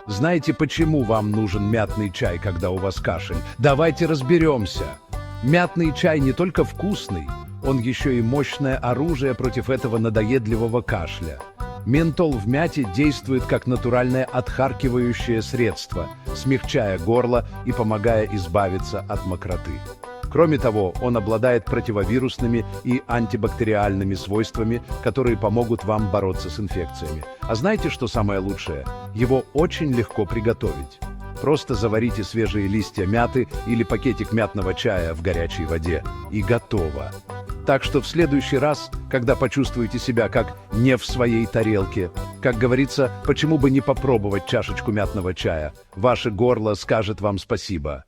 Знаете, почему вам нужен мятный чай, когда у вас кашель? Давайте разберемся. Мятный чай не только вкусный, он еще и мощное оружие против этого надоедливого кашля. Ментол в мяте действует как натуральное отхаркивающее средство, смягчая горло и помогая избавиться от мокроты. Кроме того, он обладает противовирусными и антибактериальными свойствами, которые помогут вам бороться с инфекциями. А знаете, что самое лучшее? Его очень легко приготовить. Просто заварите свежие листья мяты или пакетик мятного чая в горячей воде, и готово. Так что в следующий раз, когда почувствуете себя как не в своей тарелке, как говорится, почему бы не попробовать чашечку мятного чая? Ваше горло скажет вам спасибо.